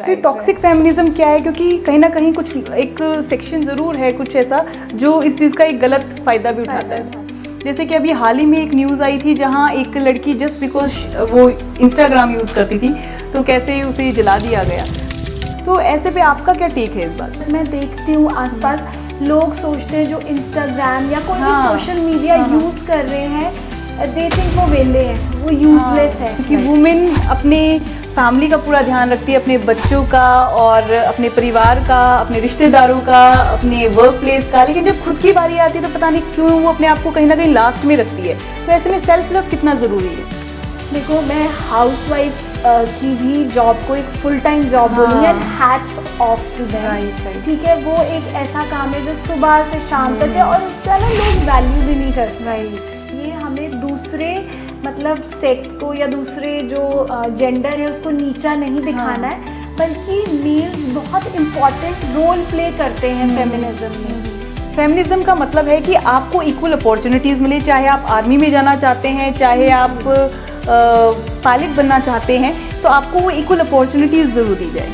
फिर toxic feminism क्या है, क्योंकि कहीं ना कहीं कुछ एक सेक्शन ज़रूर है कुछ ऐसा जो इस चीज़ का एक गलत फ़ायदा भी उठाता है। जैसे कि अभी हाल ही में एक न्यूज़ आई थी जहाँ एक लड़की जस्ट बिकॉज वो इंस्टाग्राम यूज़ करती थी तो कैसे उसे जला दिया गया। तो ऐसे पे आपका क्या टेक है इस बात? मैं देखती हूँ आसपास लोग सोचते हैं जो इंस्टाग्राम या कोई भी सोशल मीडिया यूज़ कर रहे हैं, दे थिंक वो वेले हैं, वो यूजलेस है। क्योंकि वुमेन अपने फैमिली का पूरा ध्यान रखती है, अपने बच्चों का और अपने परिवार का, अपने रिश्तेदारों का, अपने वर्क प्लेस का, लेकिन जब खुद की बारी आती है तो पता नहीं क्यों वो अपने आप को कहीं ना कहीं लास्ट में रखती है। तो ऐसे में सेल्फ लव कितना ज़रूरी है? देखो, मैं हाउसवाइफ की भी जॉब को एक फुल टाइम जॉब बोलूँगी and hats off to them. ठीक है, वो एक ऐसा काम है जो सुबह से शाम तक है और उसका ना लोग वैल्यू भी नहीं करते। ये हमें दूसरे मतलब सेक्ट को या दूसरे जो जेंडर है उसको नीचा नहीं दिखाना है, बल्कि मेल्स बहुत इम्पॉर्टेंट रोल प्ले करते हैं फेमिनिज्म में। फेमिनिज्म का मतलब है कि आपको इक्वल अपॉर्चुनिटीज़ मिले, चाहे आप आर्मी में जाना चाहते हैं, चाहे आप पायलट बनना चाहते हैं, तो आपको वो इक्वल अपॉर्चुनिटीज़ ज़रूर दी जाए।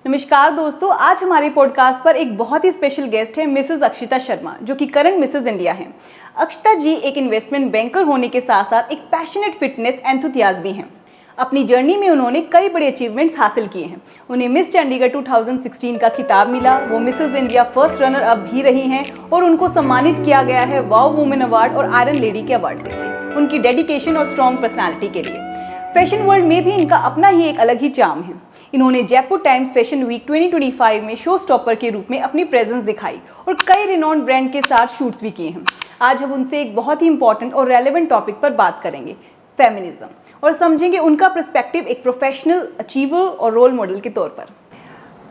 नमस्कार दोस्तों, आज हमारे पॉडकास्ट पर एक बहुत ही स्पेशल गेस्ट है मिसेस अक्षिता शर्मा, जो कि करंट मिसेस इंडिया हैं। अक्षिता जी एक इन्वेस्टमेंट बैंकर होने के साथ साथ एक पैशनेट फिटनेस एंथुसियास्ट भी हैं। अपनी जर्नी में उन्होंने कई बड़े अचीवमेंट्स हासिल किए हैं। उन्हें मिस चंडीगढ़ 2016 का खिताब मिला, वो Mrs India first runner up भी रही हैं और उनको सम्मानित किया गया है वाओ वुमेन अवार्ड और आयरन लेडी के अवार्ड से उनकी डेडिकेशन और स्ट्रॉन्ग पर्सनैलिटी के लिए। फैशन वर्ल्ड में भी इनका अपना ही एक अलग ही चार्म है। इन्होंने जयपुर टाइम्स फैशन वीक 2025 में शो स्टॉपर के रूप में अपनी प्रेजेंस दिखाई और कई रिनॉन्ड ब्रांड के साथ शूट्स भी किए हैं। आज हम उनसे एक बहुत ही इंपॉर्टेंट और रेलेवेंट टॉपिक पर बात करेंगे, फेमिनिज्म, और समझेंगे उनका पर्सपेक्टिव एक प्रोफेशनल अचीवर और रोल मॉडल के तौर पर।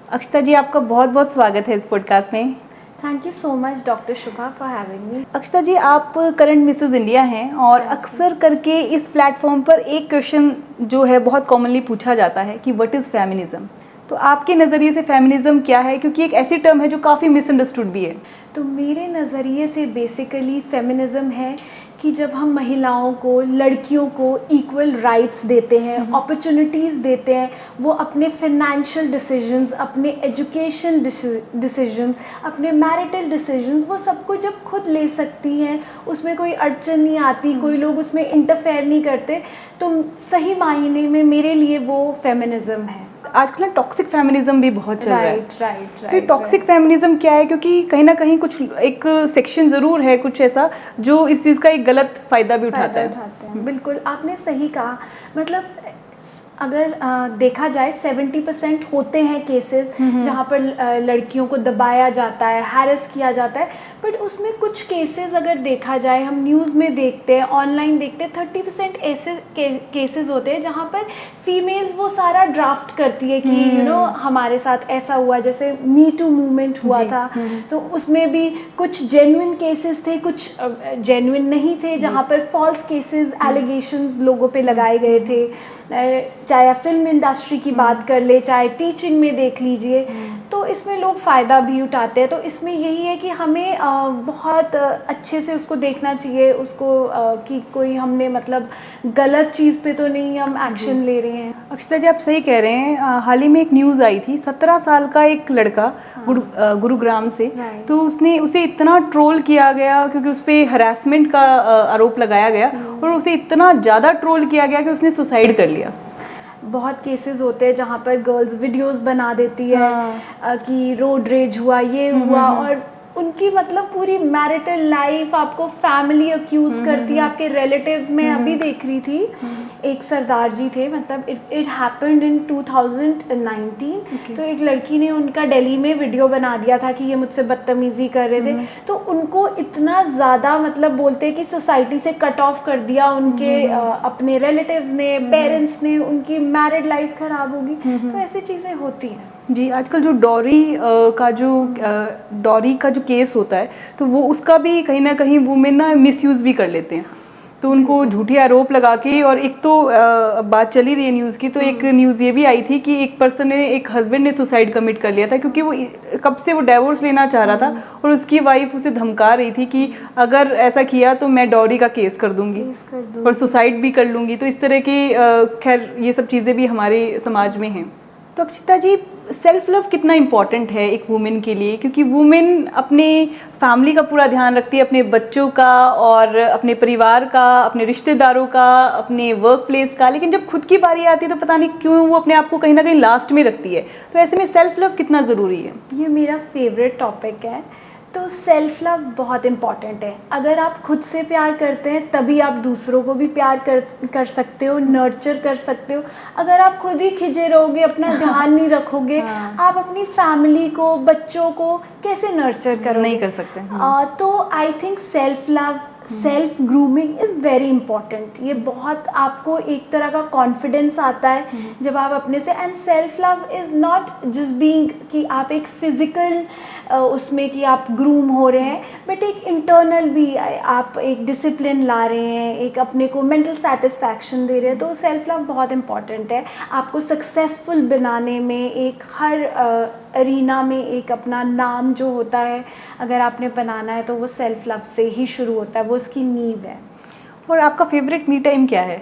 अक्षिता जी, आपका बहुत बहुत स्वागत है इस पॉडकास्ट में। Thank you so much doctor Shubha for having me. Akshita ji, आप करंट मिसेस इंडिया हैं और अक्सर करके इस प्लेटफॉर्म पर एक क्वेश्चन जो है बहुत कॉमनली पूछा जाता है कि व्हाट इज़ फेमिनिज्म। तो आपके नज़रिए से फेमिनिज्म क्या है, क्योंकि एक ऐसी टर्म है जो काफ़ी मिसअंडरस्टूड भी है। तो मेरे नज़रिए से बेसिकली फेमिनिज्म है कि जब हम महिलाओं को, लड़कियों को इक्वल राइट्स देते हैं, अपॉर्चुनिटीज़ देते हैं, वो अपने फाइनेंशियल डिसीजंस, अपने एजुकेशन डिसीजंस, अपने मैरिटल डिसीजंस, वो सब कुछ जब खुद ले सकती हैं, उसमें कोई अड़चन नहीं आती, कोई लोग उसमें इंटरफेयर नहीं करते, तो सही मायने में मेरे लिए वो फेमिनिज्म है। आजकल ना टॉक्सिक फेमिनिज्म भी बहुत चल रहा है। राइट। टॉक्सिक फेमिनिज्म क्या है, क्योंकि कहीं ना कहीं कुछ एक सेक्शन ज़रूर है कुछ ऐसा जो इस चीज़ का एक गलत फ़ायदा भी उठाता है। बिल्कुल, आपने सही कहा। मतलब अगर देखा जाए 70% होते हैं केसेस जहाँ पर लड़कियों को दबाया जाता है, हैरेस किया जाता है, बट उसमें कुछ केसेस अगर देखा जाए, हम न्यूज़ में देखते हैं, ऑनलाइन देखते हैं, 30% ऐसे केसेस होते हैं जहाँ पर फीमेल्स वो सारा ड्राफ्ट करती है कि हमारे साथ ऐसा हुआ, जैसे मी टू मूवमेंट हुआ था, तो उसमें भी कुछ जेन्युइन केसेस थे, कुछ जेन्युइन नहीं थे, जहाँ पर फॉल्स केसेस, एलिगेशंस लोगों पे लगाए गए थे। चाहे फिल्म इंडस्ट्री की बात कर ले, चाहे टीचिंग में देख लीजिए, तो इसमें लोग फ़ायदा भी उठाते हैं। तो इसमें यही है कि हमें बहुत अच्छे से उसको देखना चाहिए, उसको कि कोई हमने मतलब गलत चीज़ पे तो नहीं हम एक्शन ले रहे हैं। अक्षिता जी, आप सही कह रहे हैं। हाल ही में एक न्यूज़ आई थी, 17 साल का एक लड़का गुरुग्राम से, तो उसे इतना ट्रोल किया गया क्योंकि उस पर हरासमेंट का आरोप लगाया गया और उसे इतना ज़्यादा ट्रोल किया गया कि उसने सुसाइड कर लिया। बहुत केसेस होते हैं जहाँ पर गर्ल्स वीडियोस बना देती है कि रोड रेज हुआ, ये हुआ, और उनकी मतलब पूरी मैरिटल लाइफ, आपको फैमिली अक्यूज करती है, आपके रिलेटिव्स में। अभी देख रही थी, एक सरदार जी थे, मतलब इट हैपेंड इन 2019। तो एक लड़की ने उनका दिल्ली में वीडियो बना दिया था कि ये मुझसे बदतमीजी कर रहे थे, तो उनको इतना ज़्यादा मतलब बोलते हैं कि सोसाइटी से कट ऑफ कर दिया उनके अपने रिलेटिव्स ने, पेरेंट्स ने, उनकी मैरिड लाइफ ख़राब होगी। तो ऐसी चीज़ें होती हैं। जी, आजकल जो डॉरी का जो केस होता है, तो वो उसका भी कहीं ना कहीं वुमेन ना मिसयूज़ भी कर लेते हैं। तो उनको झूठे आरोप लगा के, और एक तो अब बात चली रही है न्यूज़ की, तो एक न्यूज़ ये भी आई थी कि एक पर्सन ने, एक हस्बैंड ने सुसाइड कमिट कर लिया था क्योंकि वो कब से वो डाइवोर्स लेना चाह रहा था और उसकी वाइफ उसे धमका रही थी कि अगर ऐसा किया तो मैं डॉरी का केस कर दूंगी और सुसाइड भी कर लूंगी। तो इस तरह की खैर ये सब चीज़ें भी हमारे समाज में हैं। तो अक्षिता जी, सेल्फ लव कितना इम्पॉर्टेंट है एक वुमेन के लिए, क्योंकि वुमेन अपने फैमिली का पूरा ध्यान रखती है, अपने बच्चों का और अपने परिवार का, अपने रिश्तेदारों का, अपने वर्क प्लेस का, लेकिन जब खुद की बारी आती है तो पता नहीं क्यों वो अपने आप को कहीं ना कहीं लास्ट में रखती है। तो ऐसे में सेल्फ लव कितना ज़रूरी है? ये मेरा फेवरेट टॉपिक है। तो सेल्फ लव बहुत इम्पॉर्टेंट है। अगर आप खुद से प्यार करते हैं तभी आप दूसरों को भी प्यार कर सकते हो, नर्चर कर सकते हो। अगर आप खुद ही खिंचे रहोगे, अपना ध्यान नहीं रखोगे, आप अपनी फैमिली को, बच्चों को कैसे नर्चर करोगे? नहीं कर सकते। तो I think self love, self grooming is very important. ये बहुत आपको एक तरह का कॉन्फिडेंस आता है जब आप अपने से। And self love is not just being कि आप एक फिजिकल उसमें कि आप ग्रूम हो रहे हैं, बट एक इंटरनल भी आप एक डिसिप्लिन ला रहे हैं, एक अपने को मेंटल सेटिस्फैक्शन दे रहे हैं। तो सेल्फ लव बहुत इंपॉर्टेंट है आपको सक्सेसफुल बनाने में। एक हर अरीना में एक अपना नाम जो होता है अगर आपने बनाना है तो वो सेल्फ लव से ही शुरू होता है, वो उसकी नींव है। और आपका फेवरेट मी टाइम क्या है?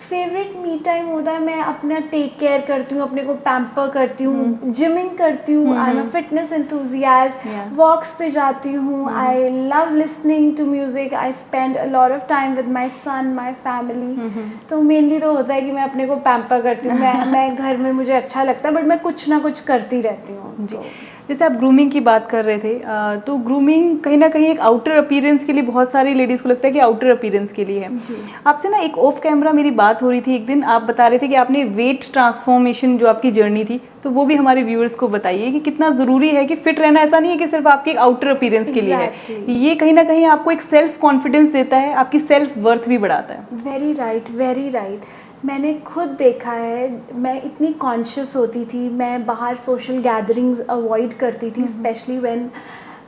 फेवरेट मी टाइम होता है, मैं अपना टेक केयर करती हूँ, अपने को पैम्पर करती हूँ, जिमिंग करती हूँ, I am a fitness enthusiast, walks पे जाती हूँ, I love listening to music, I spend a lot of time with my son, my family. तो मेनली तो होता है कि मैं अपने को पैम्पर करती हूँ। मैं घर में मुझे अच्छा लगता है बट मैं कुछ ना कुछ करती रहती हूँ। तो जैसे आप ग्रूमिंग की बात कर रहे थे, तो ग्रूमिंग कहीं ना कहीं एक आउटर अपीयरेंस के लिए, बहुत सारी लेडीज़ को लगता है कि आउटर अपीयरेंस के लिए है। आपसे ना एक ऑफ कैमरा मेरी बात हो रही थी एक दिन, आप बता रहे थे कि आपने वेट ट्रांसफॉर्मेशन जो आपकी जर्नी थी, तो वो भी हमारे व्यूअर्स को बताइए कि कितना ज़रूरी है कि फिट रहना ऐसा नहीं है कि सिर्फ आपके आउटर अपीयरेंस के लिए है, ये कहीं ना कहीं आपको एक सेल्फ कॉन्फिडेंस देता है, आपकी सेल्फ वर्थ भी बढ़ाता है। Very right, very right. मैंने खुद देखा है, मैं इतनी कॉन्शियस होती थी, मैं बाहर सोशल गैदरिंग्स अवॉइड करती थी, स्पेशली व्हेन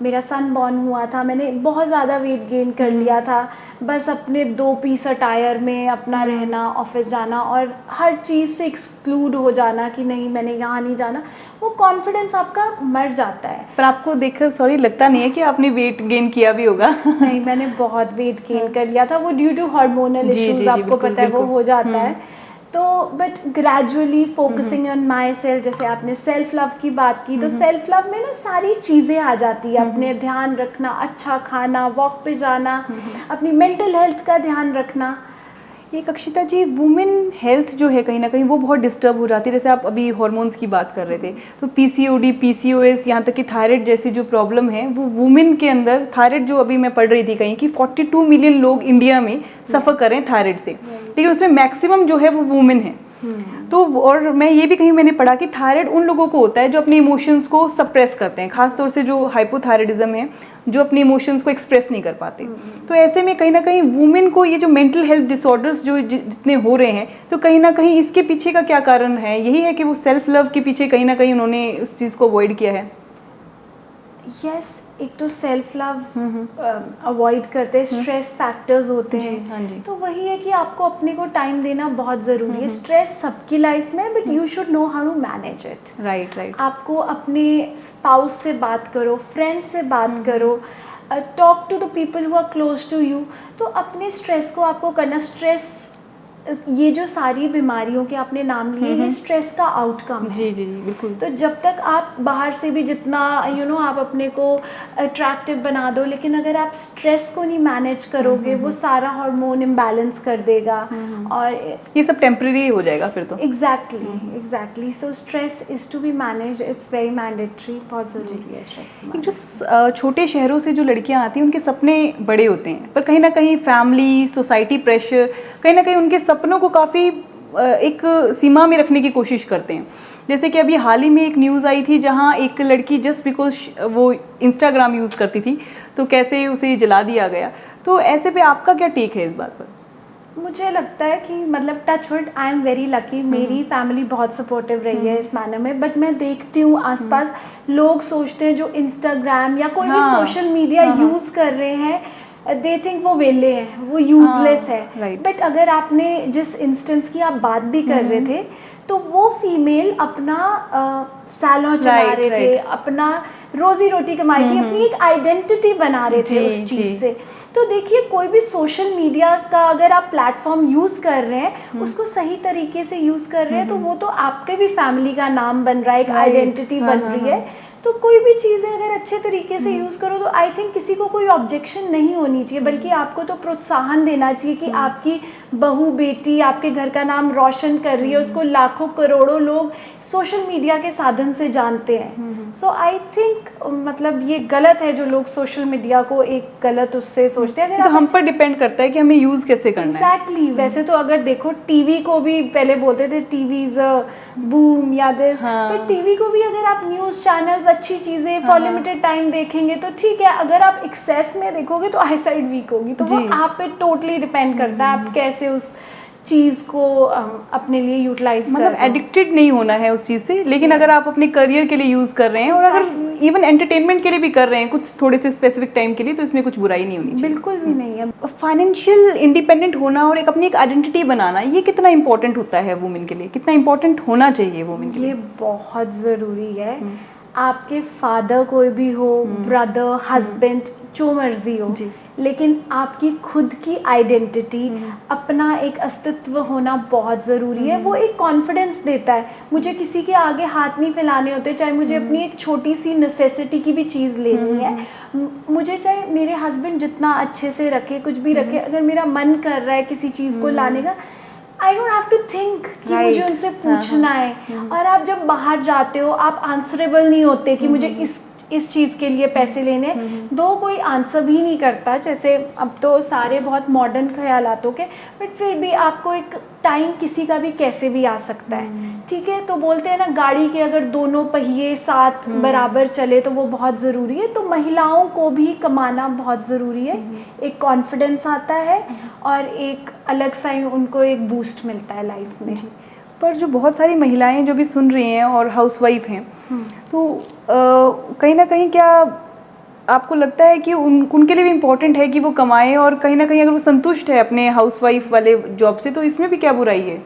मेरा सन बॉर्न हुआ था। मैंने बहुत ज़्यादा वेट गेन कर लिया था, बस अपने 2 पीस अटायर में अपना रहना, ऑफिस जाना और हर चीज़ से एक्सक्लूड हो जाना कि नहीं मैंने यहाँ नहीं जाना। वो कॉन्फिडेंस आपका मर जाता है। पर आपको देखकर सॉरी लगता नहीं है कि आपने वेट गेन किया भी होगा? नहीं, मैंने बहुत वेट गेन कर लिया था, वो ड्यू टू हार्मोनल इश्यूज, आपको पता है वो हो जाता है। तो but gradually focusing on my self, जैसे आपने सेल्फ लव की बात की, तो सेल्फ लव में ना सारी चीज़ें आ जाती है। अपने ध्यान रखना, अच्छा खाना, वॉक पे जाना, अपनी मेंटल हेल्थ का ध्यान रखना। एक अक्षिता जी, वुमेन हेल्थ जो है कहीं ना कहीं वो बहुत डिस्टर्ब हो जाती है। जैसे आप अभी हार्मोन्स की बात कर रहे थे, तो पीसीओडी, पीसीओएस, यहाँ तक कि थायराइड जैसी जो प्रॉब्लम है वो वुमेन के अंदर, थायराइड जो अभी मैं पढ़ रही थी कहीं कि 42 मिलियन लोग इंडिया में सफ़र कर रहे हैं थायराइड से, लेकिन उसमें मैक्सिमम जो है वो वुमेन है। तो और मैं ये भी कहीं मैंने पढ़ा कि थायराइड उन लोगों को होता है जो अपने इमोशंस को सप्रेस करते हैं, खासतौर से जो हाइपोथायराइडिज्म है, जो अपने इमोशंस को एक्सप्रेस नहीं कर पाते। तो ऐसे में कहीं ना कहीं वुमेन को ये जो मेंटल हेल्थ डिसऑर्डर्स जो जितने हो रहे हैं, तो कहीं ना कहीं इसके पीछे का क्या कारण है? यही है कि वो सेल्फ लव के पीछे कहीं ना कहीं उन्होंने उस चीज़ को अवॉइड किया है। यस, एक तो सेल्फ लव अवॉइड करते हैं, स्ट्रेस फैक्टर्स होते हैं। हाँ जी। तो वही है कि आपको अपने को टाइम देना बहुत ज़रूरी है। स्ट्रेस सबकी लाइफ में, but you should know how to manage it. Right right. आपको अपने स्पाउस से बात करो, फ्रेंड्स से बात करो, talk to the people who are close to you. तो अपने स्ट्रेस को आपको करना, स्ट्रेस, ये जो सारी बीमारियों के आपने नाम लिए, ये स्ट्रेस का आउटकम है। जी जी जी, बिल्कुल। तो जब तक आप बाहर से भी जितना आप अपने को अट्रैक्टिव बना दो, लेकिन अगर आप स्ट्रेस को नहीं मैनेज करोगे, वो सारा हार्मोन इम्बैलेंस कर देगा और ये सब टेम्परेरी हो जाएगा फिर तो। Exactly. So stress is to be manage, it's very mandatory, बहुत ज़रूरी है स्ट्रेस। जो छोटे शहरों से जो लड़कियां आती हैं उनके सपने बड़े होते हैं, पर कहीं ना कहीं फैमिली, सोसाइटी प्रेशर कहीं ना कहीं उनके सपनों को काफ़ी एक सीमा में रखने की कोशिश करते हैं। जैसे कि अभी हाल ही में एक न्यूज़ आई थी जहां एक लड़की जस्ट बिकॉज वो इंस्टाग्राम यूज़ करती थी तो कैसे उसे जला दिया गया। तो ऐसे पे आपका क्या टेक है इस बात पर? मुझे लगता है कि मतलब touchwood, I am very lucky, मेरी फैमिली बहुत सपोर्टिव रही है इस मैनर में। बट मैं देखती हूँ आसपास लोग सोचते हैं जो इंस्टाग्राम या कोई भी सोशल मीडिया यूज़ कर रहे हैं, दे थिंक वो वेले हैं, वो यूजलेस है। right. बट अगर आपने जिस इंस्टेंस की आप बात भी कर रहे थे, तो वो फीमेल अपना सैलून चला Right, रहे थे, अपना रोजी रोटी कमाई थी, अपनी एक आइडेंटिटी बना रहे थे उस चीज़ से। तो देखिए, कोई भी सोशल मीडिया का अगर आप प्लेटफॉर्म यूज़ कर रहे हैं, उसको सही तरीके से यूज़ कर रहे हैं, तो वो तो आपके भी फैमिली का नाम बन रहा है, एक आइडेंटिटी बन रही है। तो कोई भी चीज़ें अगर अच्छे तरीके से यूज़ करो, तो आई थिंक किसी को कोई ऑब्जेक्शन नहीं होनी चाहिए, बल्कि आपको तो प्रोत्साहन देना चाहिए कि आपकी बहू बेटी आपके घर का नाम रोशन कर रही है, उसको लाखों करोड़ों लोग सोशल मीडिया के साधन से जानते हैं। सो आई थिंक मतलब ये गलत है जो लोग सोशल मीडिया को एक गलत उससे सोचते हैं। अगर तो हम पर डिपेंड करता है कि हमें यूज़ कैसे करना है। एग्जैक्टली वैसे तो अगर देखो, टीवी को भी पहले बोलते थे टीवी इज अ बूम या दिस, बट टीवी को भी अगर आप न्यूज़ चैनल्स अच्छी चीज़ें फॉर लिमिटेड टाइम देखेंगे तो ठीक है। अगर आप एक्सेस में देखोगे तो आई साइड वीक होगी। तो वो आप पे टोटली डिपेंड करता है आप कैसे उस चीज़ को अपने लिए यूटिलाइज कर मतलब एडिक्टेड नहीं होना है उस चीज़ से, लेकिन अगर आप अपने करियर के लिए यूज़ कर रहे हैं और अगर इवन एंटरटेनमेंट के लिए भी कर रहे हैं कुछ थोड़े से स्पेसिफिक टाइम के लिए, तो इसमें कुछ बुराई नहीं होनी चाहिए। बिल्कुल भी नहीं है। फाइनेंशियल इंडिपेंडेंट होना और अपनी एक आइडेंटिटी बनाना, ये कितना इंपॉर्टेंट होता है वुमेन के लिए, कितना इंपॉर्टेंट होना चाहिए वुमेन के लिए? ये बहुत ज़रूरी है। आपके फादर कोई भी हो, ब्रदर, हस्बैंड, जो मर्जी हो, लेकिन आपकी खुद की आइडेंटिटी, अपना एक अस्तित्व होना बहुत ज़रूरी है। वो एक कॉन्फिडेंस देता है। मुझे किसी के आगे हाथ नहीं फैलाने होते, चाहे मुझे अपनी एक छोटी सी नेसेसिटी की भी चीज़ लेनी है। मुझे चाहे मेरे हस्बैंड जितना अच्छे से रखे, कुछ भी रखे, अगर मेरा मन कर रहा है किसी चीज़ को लाने का, I don't have to think कि मुझे उनसे पूछना है। और आप जब बाहर जाते हो, आप आंसरेबल नहीं होते कि मुझे इस चीज़ के लिए पैसे लेने, दो कोई आंसर भी नहीं करता। जैसे अब तो सारे बहुत मॉडर्न ख्यालातों के, बट फिर भी आपको एक टाइम किसी का भी कैसे भी आ सकता है, ठीक है। तो बोलते हैं ना, गाड़ी के अगर दोनों पहिए साथ बराबर चले तो वो बहुत ज़रूरी है। तो महिलाओं को भी कमाना बहुत ज़रूरी है। एक कॉन्फिडेंस आता है और एक अलग सा ही उनको एक बूस्ट मिलता है लाइफ में। पर जो बहुत सारी महिलाएं जो भी सुन रही हैं और हाउसवाइफ हैं, तो कहीं ना कहीं क्या आपको लगता है कि उनके लिए भी इम्पोर्टेंट है कि वो कमाएं, और कहीं ना कहीं अगर वो संतुष्ट है अपने हाउसवाइफ वाले जॉब से, तो इसमें भी क्या बुराई है?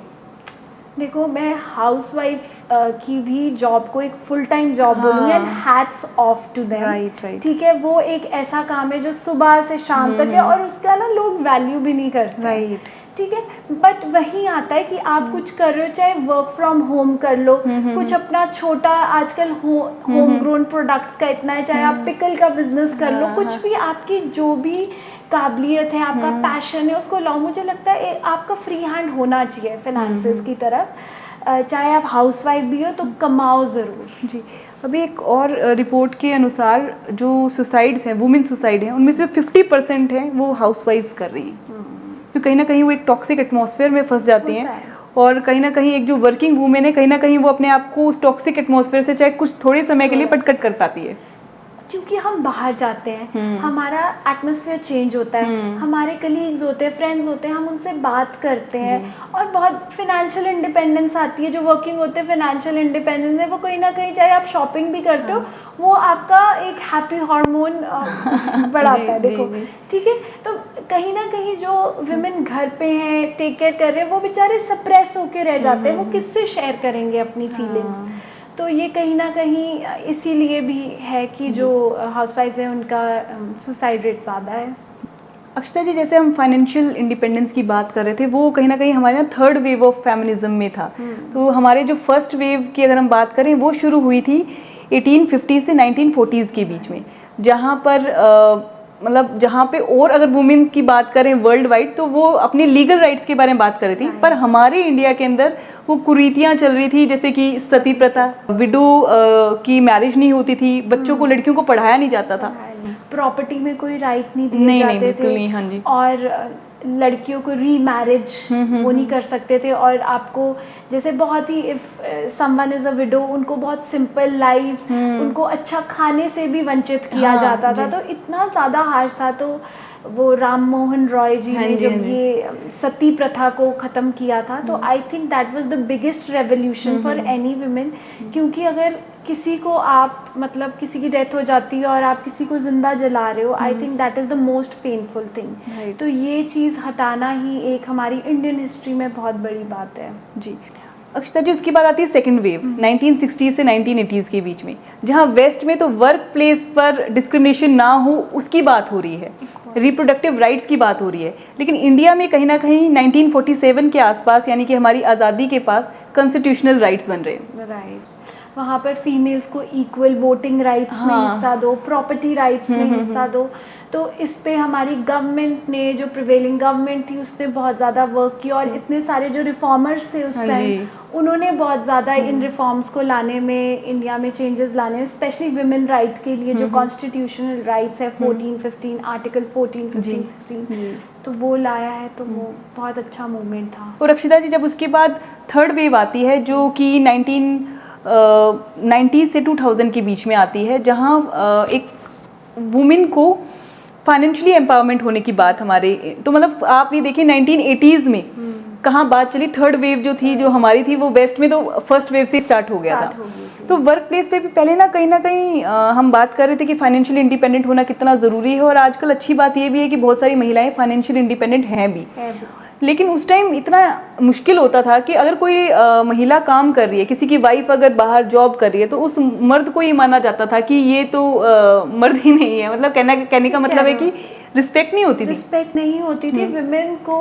देखो, मैं हाउसवाइफ की भी जॉब को एक फुल टाइम जॉब बोलूँगी, and hats off to them. Right. ठीक है, वो एक ऐसा काम है जो सुबह से शाम तक है, और उसका ना लोग वैल्यू भी नहीं करते। राइट। ठीक है, बट वही आता है कि आप कुछ कर रहे हो, चाहे वर्क फ्रॉम होम कर लो, कुछ अपना छोटा, आजकल होम ग्रोन प्रोडक्ट्स का इतना है, चाहे आप पिकल का बिजनेस कर लो, कुछ भी आपकी जो भी काबिलियत है, आपका पैशन है, उसको लाओ। मुझे लगता है आपका फ्री हैंड होना चाहिए फाइनेंसेस की तरफ। चाहे आप हाउसवाइफ भी हो तो कमाओ ज़रूर। जी, अभी एक और रिपोर्ट के अनुसार जो सुसाइड्स हैं, वुमेन सुसाइड हैं, उनमें से 50% है वो हाउसवाइफ्स कर रही हैं। तो कहीं ना कहीं वो एक टॉक्सिक एटमॉस्फेयर में फंस जाती हैं, और कहीं ना कहीं एक जो वर्किंग वुमेन है, कहीं ना कहीं वो अपने आप को उस टॉक्सिक एटमॉस्फेयर से चाहे कुछ थोड़े समय के लिए पटकट कर पाती है। क्योंकि हम बाहर जाते हैं, हमारा एटमॉस्फेयर चेंज होता है, हमारे कलीग्स होते हैं, फ्रेंड्स होते हैं, हम उनसे बात करते हैं, और बहुत फिनेंशियल इंडिपेंडेंस आती है। जो वर्किंग होते हैं, फिनेंशियल इंडिपेंडेंस है वो कहीं ना कहीं, चाहे आप शॉपिंग भी करते हो, वो आपका एक हैप्पी हार्मोन बढ़ाता है। देखो, ठीक है, तो कहीं ना कहीं जो विमेन घर पे हैं, टेक केयर कर रहे हैं, वो बेचारे सप्रेस होके रह जाते हैं। वो किससे शेयर करेंगे अपनी फीलिंग्स? तो ये कहीं ना कहीं इसीलिए भी है कि जो हाउसवाइफ्स हैं उनका सुसाइड रेट ज़्यादा है। अक्षता जी, जैसे हम फाइनेंशियल इंडिपेंडेंस की बात कर रहे थे, वो कहीं ना कहीं हमारे यहाँ थर्ड वेव ऑफ फेमिनिज्म में था। तो हमारे जो फर्स्ट वेव की अगर हम बात करें, वो शुरू हुई थी 1850 से 1940s के बीच में, जहाँ पर मतलब जहाँ पे, और अगर वुमेन्स की बात करें वर्ल्ड वाइड, तो वो अपने लीगल राइट्स के बारे में बात कर रही थी। पर हमारे इंडिया के अंदर वो कुरीतियाँ चल रही थी, जैसे कि सती प्रथा, विडो की मैरिज नहीं होती थी, बच्चों को, लड़कियों को पढ़ाया नहीं जाता था, प्रॉपर्टी में कोई राइट नहीं दिए जाते थे, नहीं, हाँ जी, और लड़कियों को रीमैरिज वो नहीं कर सकते थे। और आपको जैसे बहुत ही, if someone is a widow, उनको बहुत सिंपल लाइफ, उनको अच्छा खाने से भी वंचित किया जाता था। तो इतना ज़्यादा हार्श था। तो वो राम मोहन रॉय जी ने जब ये सती प्रथा को ख़त्म किया था, तो I think that was the biggest revolution for any women. क्योंकि अगर किसी को आप मतलब किसी की डेथ हो जाती है और आप किसी को ज़िंदा जला रहे हो, I think that is the most painful thing. तो ये चीज़ हटाना ही एक हमारी इंडियन हिस्ट्री में बहुत बड़ी बात है। जी अक्षता जी, उसके बाद आती है सेकंड वेव 1960 से 1980s के बीच में, जहाँ वेस्ट में तो वर्क प्लेस पर डिस्क्रिमिनेशन ना हो उसकी बात हो रही है, रिप्रोडक्टिव राइट्स की बात हो रही है, लेकिन इंडिया में कहीं ना कहीं 1947 के आसपास यानी कि हमारी आज़ादी के पास कॉन्स्टिट्यूशनल राइट्स बन रहे हैं। राइट, वहाँ पर फीमेल्स को इक्वल वोटिंग राइट्स में हिस्सा दो, प्रॉपर्टी राइट्स में हिस्सा दो। तो इस पे हमारी गवर्नमेंट ने, जो प्रिवेलिंग गवर्नमेंट थी, उसने बहुत ज़्यादा वर्क किया और इतने सारे जो रिफॉर्मर्स थे उस टाइम, उन्होंने बहुत ज़्यादा इन रिफॉर्म्स को लाने में, इंडिया में चेंजेस लाने में, स्पेशली विमेन राइट के लिए जो कॉन्स्टिट्यूशनल राइट्स है 14, 15 आर्टिकल 14, 15, 16, तो वो लाया है। तो वो बहुत अच्छा मूवमेंट था। और अक्षिता जी, जब उसके बाद थर्ड वेव आती है जो कि 1990 से 2000 के बीच में आती है, जहाँ एक वुमेन को फाइनेंशियली एम्पावरमेंट होने की बात हमारे, तो मतलब आप ये देखिए 1980s में कहाँ बात चली, थर्ड वेव जो थी जो हमारी थी वो वेस्ट में तो फर्स्ट वेव से स्टार्ट हो गया था। तो वर्क प्लेस पे भी पहले ना कहीं हम बात कर रहे थे कि फाइनेंशियल इंडिपेंडेंट होना कितना ज़रूरी है, और आजकल अच्छी बात ये भी है कि बहुत सारी महिलाएं फाइनेंशियल इंडिपेंडेंट हैं भी। लेकिन उस टाइम इतना मुश्किल होता था कि अगर कोई महिला काम कर रही है, किसी की वाइफ अगर बाहर जॉब कर रही है, तो उस मर्द को ये माना जाता था कि ये तो मर्द ही नहीं है, मतलब कहने का मतलब है कि रिस्पेक्ट नहीं होती थी। रिस्पेक्ट नहीं होती थी, विमेन को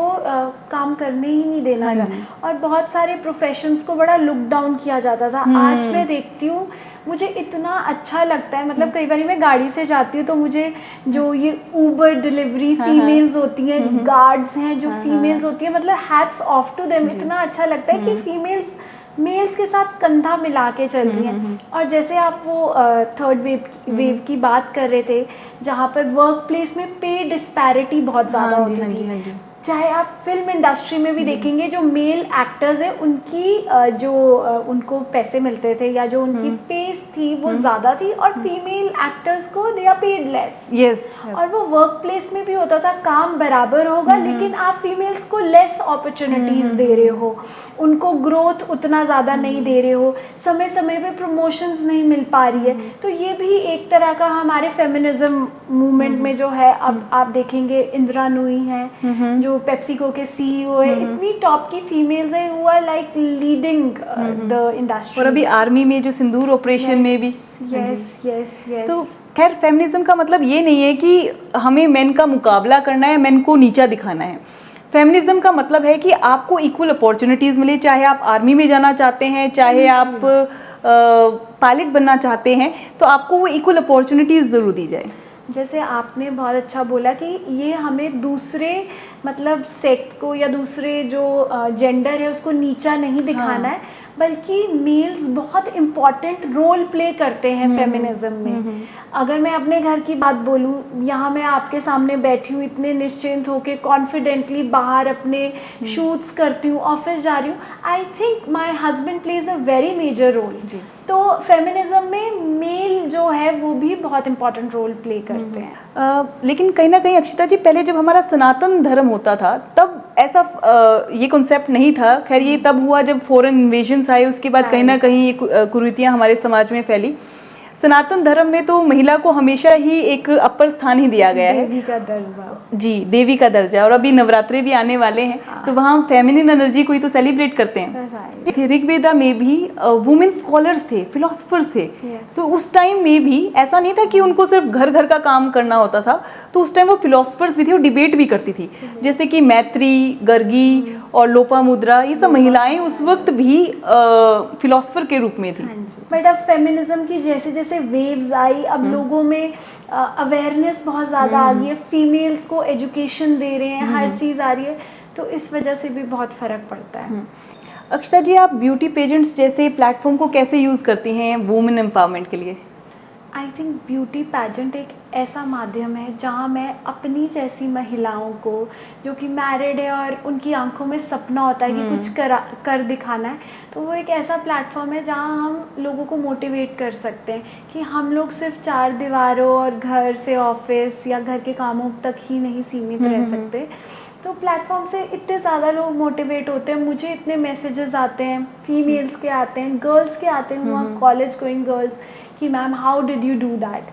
काम करने ही नहीं देना था, और बहुत सारे प्रोफेशंस को बड़ा लुक डाउन किया जाता था। आज मैं देखती हूँ, मुझे इतना अच्छा लगता है, मतलब कई बार मैं गाड़ी से जाती हूँ तो मुझे जो ये ऊबर डिलीवरी फीमेल्स होती हैं, गार्ड्स हैं जो फीमेल्स होती हैं, मतलब हैट्स ऑफ टू देम, इतना अच्छा लगता है कि फीमेल्स मेल्स के साथ कंधा मिला के चल रही हैं। और जैसे आप वो थर्ड वेव की बात कर रहे थे, जहाँ पर वर्क प्लेस में पे डिस्पैरिटी बहुत ज़्यादा होती थी। चाहे आप फिल्म इंडस्ट्री में भी देखेंगे, जो मेल एक्टर्स हैं उनकी जो उनको पैसे मिलते थे या जो उनकी पेस थी वो ज़्यादा थी, और फीमेल एक्टर्स को दे आर पेड लेस। और वो वर्क प्लेस में भी होता था, काम बराबर होगा लेकिन आप फीमेल्स को लेस अपॉर्चुनिटीज़ दे रहे हो, उनको ग्रोथ उतना ज़्यादा नहीं दे रहे हो, समय समय पे प्रमोशंस नहीं मिल पा रही है। तो ये भी एक तरह का हमारे फेमिनिज्म मूवमेंट में जो है, अब आप देखेंगे इंदिरा नूई हैं जो पेप्सिको के सीईओ है, इतनी टॉप की फीमेल्स हैं who are like leading the industry. और अभी आर्मी में जो सिंदूर ऑपरेशन में भी। यस। तो खैर, फेमिनिज्म का मतलब ये नहीं है कि हमें मेन का मुकाबला करना है, मेन को नीचा दिखाना है। फेमिनिज्म का मतलब है कि आपको इक्वल अपॉर्चुनिटीज़ मिले, चाहे आप आर्मी में जाना चाहते हैं, चाहे आप पायलट बनना चाहते हैं, तो आपको वो इक्वल अपॉर्चुनिटीज़ ज़रूर दी जाए। जैसे आपने बहुत अच्छा बोला कि ये हमें दूसरे मतलब सेक्ट को या दूसरे जो जेंडर है उसको नीचा नहीं दिखाना है, बल्कि मेल्स बहुत इम्पॉर्टेंट रोल प्ले करते हैं फेमिनिज्म में। अगर मैं अपने घर की बात बोलूँ, यहाँ मैं आपके सामने बैठी हूँ इतने निश्चिंत होके, कॉन्फिडेंटली बाहर अपने शूट्स करती हूँ, ऑफिस जा रही हूँ, I think my husband plays a very major role. तो फेमिनिज्म में मेल जो है वो भी बहुत इंपॉर्टेंट रोल प्ले करते हैं। लेकिन कहीं ना कहीं अक्षिता जी, पहले जब हमारा सनातन धर्म होता था तब ऐसा ये कॉन्सेप्ट नहीं था। खैर, ये तब हुआ जब फॉरेन इन्वेजन्स आए, उसके बाद कहीं ना कहीं ये कुरीतियाँ हमारे समाज में फैली। सनातन धर्म में तो महिला को हमेशा ही एक अपर स्थान ही दिया गया है, देवी का दर्जा। जी, देवी का दर्जा। और अभी नवरात्रे भी आने वाले हैं, तो वहाँ फेमिनिन एनर्जी को ही तो सेलिब्रेट करते हैं। ऋग्वेदा में भी वुमेन स्कॉलर्स थे, फिलोसफर्स थे। तो उस टाइम में भी ऐसा नहीं था कि उनको सिर्फ घर घर का काम करना होता था, तो उस टाइम वो फिलोसफर्स भी थे, वो डिबेट भी करती थी, जैसे कि मैत्री, गर्गी और लोपामुद्रा, ये सब महिलाएं उस वक्त भी फिलोसफर के रूप में थी। बट अब फेमिनिज्म की जैसे जैसे वेव्स आई, अब लोगों में अवेयरनेस बहुत ज़्यादा आ गई है, फीमेल्स को एजुकेशन दे रहे हैं, हर चीज़ आ रही है, तो इस वजह से भी बहुत फ़र्क पड़ता है। अक्षता जी, आप ब्यूटी पेजेंट्स जैसे प्लेटफॉर्म को कैसे यूज़ करती हैं वुमेन एम्पावरमेंट के लिए? आई थिंक ब्यूटी पैजेंट एक ऐसा माध्यम है जहाँ मैं अपनी जैसी महिलाओं को, जो कि मैरिड है और उनकी आंखों में सपना होता है कि कुछ कर दिखाना है, तो वो एक ऐसा प्लेटफॉर्म है जहाँ हम लोगों को मोटिवेट कर सकते हैं कि हम लोग सिर्फ 4 दीवारों और घर से ऑफिस या घर के कामों तक ही नहीं सीमित रह सकते। तो प्लेटफॉर्म से इतने ज़्यादा लोग मोटिवेट होते हैं, मुझे इतने मैसेजेस आते हैं, फीमेल्स के आते हैं, गर्ल्स के आते हैं, वहाँ कॉलेज गोइंग गर्ल्स, कि ma'am how did you do that,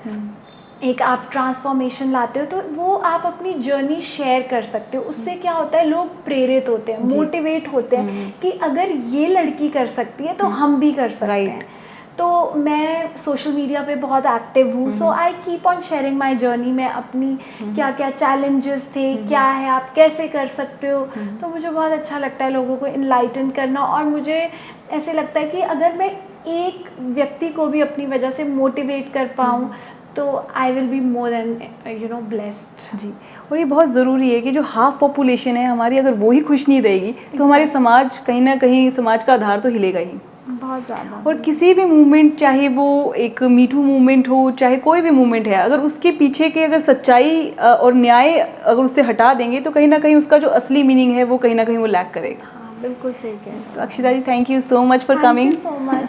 एक आप ट्रांसफॉर्मेशन लाते हो, तो वो आप अपनी जर्नी शेयर कर सकते हो। उससे क्या होता है, लोग प्रेरित होते हैं, मोटिवेट होते हैं कि अगर ये लड़की कर सकती है तो हम भी कर सकते हैं। तो मैं सोशल मीडिया पे बहुत एक्टिव हूँ, so I keep on sharing my journey में अपनी क्या क्या चैलेंजेस थे, क्या है, आप कैसे कर सकते हो। तो मुझे बहुत अच्छा लगता है लोगों को इनलाइटन करना, और मुझे ऐसे लगता है कि अगर मैं एक व्यक्ति को भी अपनी वजह से मोटिवेट कर पाऊँ तो I will be more than blessed. जी, और ये बहुत ज़रूरी है कि जो हाफ पॉपुलेशन है हमारी, अगर वो ही खुश नहीं रहेगी तो हमारे समाज कहीं ना कहीं, समाज का आधार तो हिलेगा ही बहुत ज़्यादा। और किसी भी मूवमेंट, चाहे वो एक मीटू मूवमेंट हो, चाहे कोई भी मूवमेंट है, अगर उसके पीछे के अगर सच्चाई और न्याय अगर उससे हटा देंगे तो कहीं ना कहीं उसका जो असली मीनिंग है वो कहीं ना कहीं वो लैक करेगा। हाँ, बिल्कुल सही कह रहे हैं। तो Akshita ji, thank you so much for coming. Thank you so much,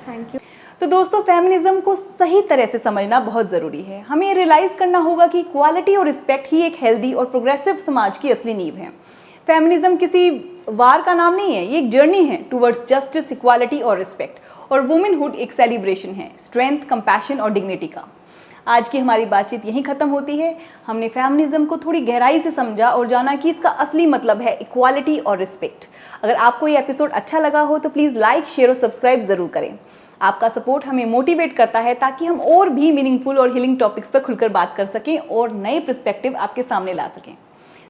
thank you. तो दोस्तों, फेमिनिज्म को सही तरह से समझना बहुत ज़रूरी है। हमें ये रियलाइज़ करना होगा कि इक्वालिटी और रिस्पेक्ट ही एक हेल्दी और प्रोग्रेसिव समाज की असली नींव है। फेमिनिज्म किसी वार का नाम नहीं है, ये एक जर्नी है टुवर्ड्स जस्टिस, इक्वालिटी और रिस्पेक्ट। और वुमेनहुड एक सेलिब्रेशन है स्ट्रेंथ, कंपैशन और डिग्निटी का। आज की हमारी बातचीत यहीं ख़त्म होती है। हमने फेमिनिज्म को थोड़ी गहराई से समझा और जाना कि इसका असली मतलब है इक्वालिटी और रिस्पेक्ट। अगर आपको ये एपिसोड अच्छा लगा हो तो प्लीज़ लाइक, शेयर और सब्सक्राइब ज़रूर करें। आपका सपोर्ट हमें मोटिवेट करता है ताकि हम और भी मीनिंगफुल और हीलिंग टॉपिक्स पर खुलकर बात कर सकें और नए पर्सपेक्टिव आपके सामने ला सकें।